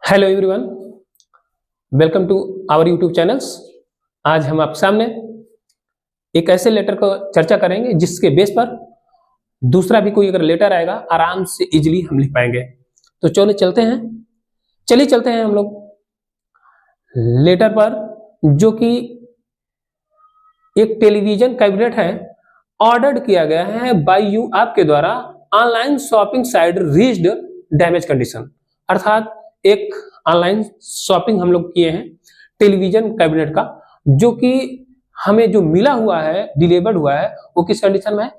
Hello everyone, welcome to our YouTube channels. आज हम आप सामने एक ऐसे लेटर को चर्चा करेंगे जिसके बेस पर दूसरा भी कोई अगर लेटर आएगा आराम से इजीली हम लिख पाएंगे। तो चलिए चलते हैं हम लोग लेटर पर, जो कि एक टेलीविजन कैबिनेट है, ऑर्डर्ड किया गया है बाय यू, आपके द्वारा, online shopping site reached damage condition. अर्थात एक ऑनलाइन शॉपिंग हम लोग किए हैं टेलीविजन कैबिनेट का, जो कि हमें जो मिला हुआ है, डिलीवर्ड हुआ है, वो किस कंडीशन में है?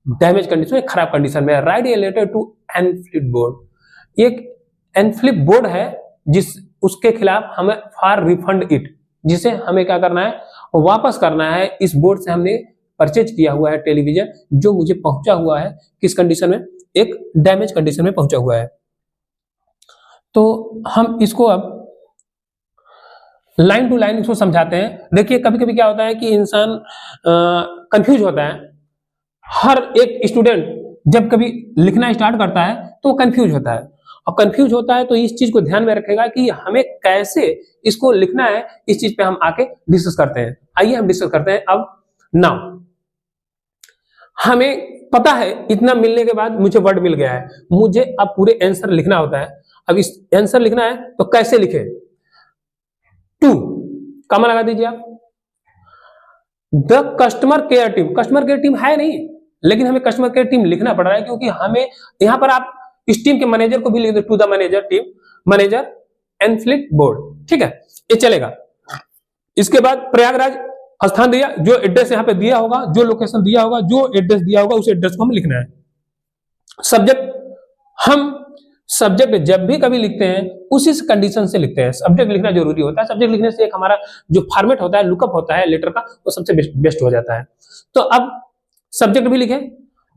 डैमेज कंडीशन में, खराब कंडीशन में। राइट ए लेटर टू एनफ्लिप बोर्ड। एक एनफ्लिप बोर्ड है जिस उसके खिलाफ हमें फॉर रिफंड इट, जिसे हमें क्या करना है? वापस करना है। इस बोर्ड से हमने परचेज किया हुआ है टेलीविजन, जो मुझे पहुंचा हुआ है किस कंडीशन में? एक डैमेज कंडीशन में पहुंचा हुआ है। तो हम इसको अब लाइन टू लाइन इसको समझाते हैं। देखिए, कभी कभी क्या होता है कि इंसान कंफ्यूज होता है। हर एक स्टूडेंट जब कभी लिखना स्टार्ट करता है तो कंफ्यूज होता है, और कंफ्यूज होता है तो इस चीज को ध्यान में रखेगा कि हमें कैसे इसको लिखना है। इस चीज पे हम आके डिस्कस करते हैं। आइए हम डिस्कस करते हैं। अब नाउ हमें पता है, इतना मिलने के बाद मुझे वर्ड मिल गया है, मुझे अब पूरे आंसर लिखना होता है। अब इस आंसर लिखना है तो कैसे लिखे? टू कॉमा लगा दीजिए आप। द कस्टमर केयर टीम है नहीं, लेकिन हमें कस्टमर केयर टीम लिखना पड़ रहा है, क्योंकि हमें यहां पर आप इस टीम के मैनेजर को भी लिख दो, to the manager team, manager एनफ्लिप बोर्ड। ठीक है, ये चलेगा। इसके बाद प्रयागराज स्थान दिया, जो एड्रेस यहां पे दिया होगा, जो लोकेशन दिया होगा, जो एड्रेस दिया होगा, उस एड्रेस को हमें लिखना है। सब्जेक्ट, हम सब्जेक्ट जब भी कभी लिखते हैं उसी कंडीशन से लिखते हैं। सब्जेक्ट लिखना जरूरी होता है। सब्जेक्ट लिखने से एक हमारा जो फॉर्मेट होता है, लुकअप होता है लेटर का, वो सबसे बेस्ट हो जाता है। तो अब सब्जेक्ट भी लिखे।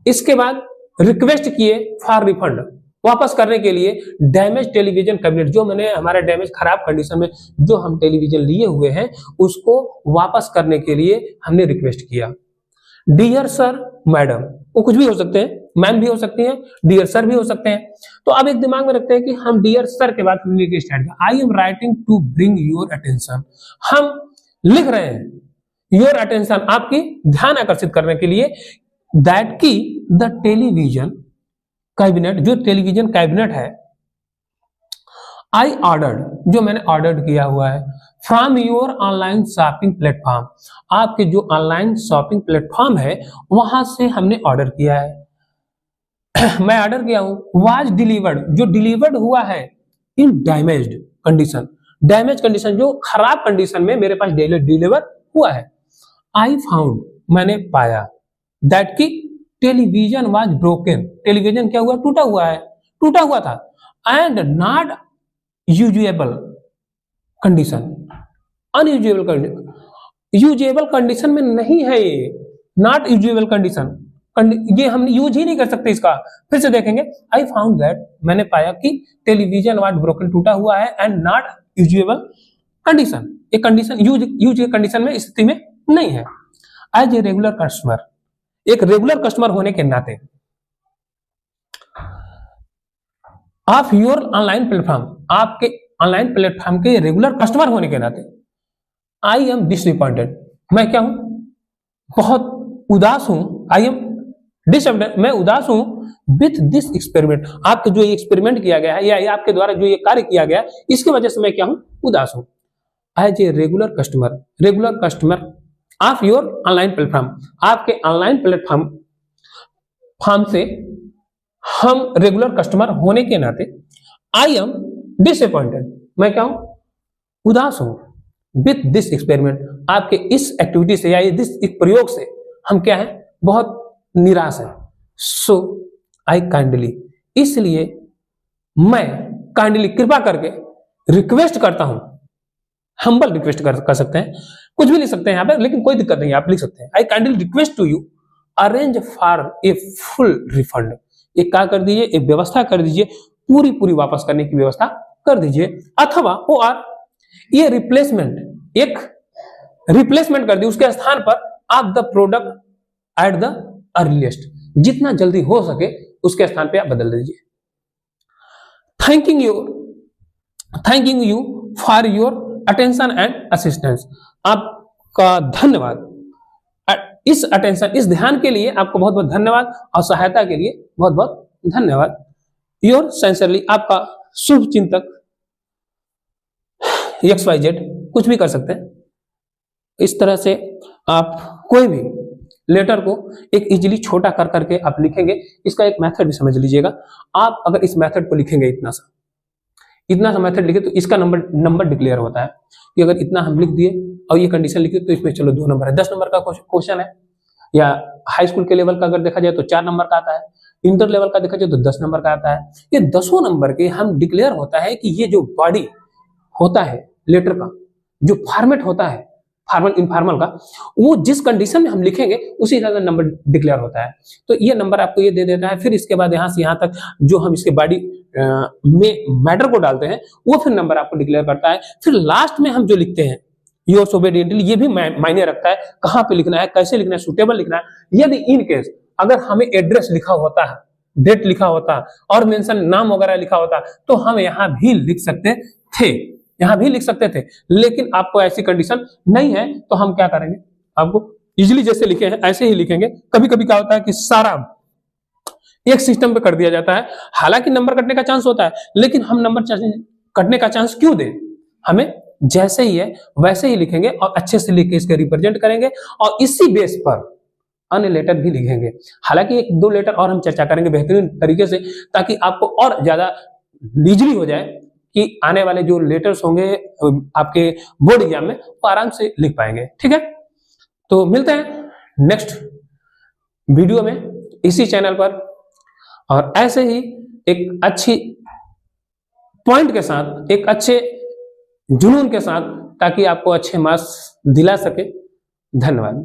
इसके बाद रिक्वेस्ट किए फॉर रिफंड, वापस करने के लिए डैमेज टेलीविजन कैबिनेट, जो मैंने हमारा डैमेज खराब कंडीशन में जो हम टेलीविजन लिए हुए हैं उसको वापस करने के लिए हमने रिक्वेस्ट किया। डियर सर, मैडम, वो कुछ भी हो सकते हैं, मैम भी हो सकती हैं, डियर सर भी हो सकते हैं। तो अब एक दिमाग में रखते हैं कि हम डियर सर के बाद हमने लिख स्टार्ट किया, I am writing to bring your attention. हम लिख रहे हैं योर अटेंशन, आपकी ध्यान आकर्षित करने के लिए, दैट की द टेलीविजन कैबिनेट, जो टेलीविजन कैबिनेट है, आई ऑर्डर्ड, जो मैंने ऑर्डर किया हुआ है, from your online shopping platform, आपके जो ऑनलाइन शॉपिंग प्लेटफॉर्म है वहां से हमने ऑर्डर किया है। मैं ऑर्डर किया हूं। वाज डिलीवर्ड, जो डिलीवर्ड हुआ है इन डैमेज्ड कंडीशन, डैमेज कंडीशन, जो खराब कंडीशन में मेरे पास डिलीवर हुआ है। आई फाउंड, मैंने पाया, दैट की टेलीविजन वाज ब्रोकन, टेलीविजन क्या हुआ? टूटा हुआ है, टूटा हुआ था। And not usable condition, unusable condition, usable condition में नहीं है ये, नॉट यूजेबल कंडीशन, ये हम यूज ही नहीं कर सकते इसका। फिर से देखेंगे, आई फाउंड दैट, मैंने पाया कि टेलीविजन वाज ब्रोकन, टूटा हुआ है, एंड नॉट यूजेबल कंडीशन, एक कंडीशन यूज कंडीशन में, स्थिति में नहीं है। एज ए रेगुलर कस्टमर, एक रेगुलर कस्टमर होने के नाते, ऑफ योर ऑनलाइन प्लेटफॉर्म, आपके ऑनलाइन प्लेटफॉर्म के रेगुलर कस्टमर होने के नाते, आई एम डिसअपॉइंटेड, मैं क्या हूं? बहुत उदास हूं। आई एम डिसअपॉइंटेड, मैं उदास हूं विथ दिस एक्सपेरिमेंट, आपके जो ये एक्सपेरिमेंट किया गया है, या आपके द्वारा जो ये कार्य किया गया, इसकी वजह से मैं क्या हूं? उदास हूं। As a regular customer of your online platform, आपके ऑनलाइन प्लेटफॉर्म फॉर्म से हम रेगुलर कस्टमर होने के नाते, आई एम डिसअपॉइंटेड, मैं क्या हूं? उदास हूं विथ दिस एक्सपेरिमेंट, आपके इस एक्टिविटी से या इस प्रयोग से हम क्या है? बहुत निराश है। सो आई काइंडली, इसलिए मैं काइंडली, कृपा करके, रिक्वेस्ट करता हूं, हम्बल रिक्वेस्ट कर सकते हैं, कुछ भी लिख सकते हैं यहां पे, लेकिन कोई दिक्कत नहीं है, आप लिख सकते हैं। I kindly request to you arrange for a full refund, एक क्या कर दीजिए? एक व्यवस्था कर दीजिए, पूरी वापस करने की व्यवस्था कर दीजिए, अथवा वो और ये रिप्लेसमेंट, एक रिप्लेसमेंट कर दी, उसके स्थान पर आप the product at the earliest, जितना जल्दी हो सके उसके स्थान पे आप बदल दीजिए। Thanking thanking you for your attention and assistance. आपका धन्यवाद, इस अटेंशन, इस ध्यान के लिए आपको बहुत बहुत धन्यवाद और सहायता के लिए बहुत बहुत धन्यवाद। योर सिंसियरली, आपका शुभ चिंतक XYZ, कुछ भी कर सकते हैं। इस तरह से आप कोई भी लेटर को एक इजीली छोटा कर करके आप लिखेंगे। इसका एक मेथड भी समझ लीजिएगा। आप अगर इस मेथड को लिखेंगे, इतना सा मेथड लिखे, तो इसका नंबर डिक्लेयर होता है कि अगर इतना हम लिख दिए और ये कंडीशन लिखी तो इसमें चलो 2 नंबर है। 10 नंबर का क्वेश्चन है, या हाई स्कूल के लेवल का अगर देखा जाए तो 4 नंबर का आता है, इंटर लेवल का देखा जाए तो 10 नंबर का आता है। ये 10 नंबर के हम डिक्लेयर होता है कि ये जो बॉडी होता है लेटर का, जो फॉर्मेट होता है फॉर्मल इनफॉर्मल का, वो जिस कंडीशन में हम लिखेंगे उसी हिसाब से नंबर डिक्लेयर होता है। तो ये नंबर आपको ये दे देता है। फिर इसके बाद यहाँ से यहाँ तक जो हम इसके बॉडी में मैटर को डालते हैं वो फिर नंबर आपको डिक्लेयर करता है। फिर लास्ट में हम जो लिखते हैं योर्स ओबीडिएंटली, ये भी मायने रखता है कहाँ पे लिखना है, कैसे लिखना है, सुटेबल लिखना है। यदि इन केस अगर हमें एड्रेस लिखा होता है, डेट लिखा होता और मेंशन नाम वगैरह लिखा होता तो हम यहाँ भी लिख सकते थे, यहाँ भी लिख सकते थे। लेकिन आपको ऐसी कंडीशन नहीं है तो हम क्या करेंगे, आपको इजीली जैसे लिखे हैं ऐसे ही लिखेंगे। कभी कभी क्या होता है कि सारा एक सिस्टम पे कर दिया जाता है, हालांकि नंबर कटने का चांस होता है, लेकिन हम नंबर कटने का चांस क्यों दें, हमें जैसे ही है वैसे ही लिखेंगे और अच्छे से लिख के इसके रिप्रेजेंट करेंगे और इसी बेस पर अन्य लेटर भी लिखेंगे। हालांकि 1-2 लेटर और हम चर्चा करेंगे बेहतरीन तरीके से, ताकि आपको और ज्यादा इजीली हो जाए कि आने वाले जो लेटर्स होंगे आपके बोर्ड एग्जाम में वो आराम से लिख पाएंगे। ठीक है, तो मिलते हैं नेक्स्ट वीडियो में इसी चैनल पर, और ऐसे ही एक अच्छी पॉइंट के साथ, एक अच्छे जुनून के साथ, ताकि आपको अच्छे मार्क्स दिला सके। धन्यवाद।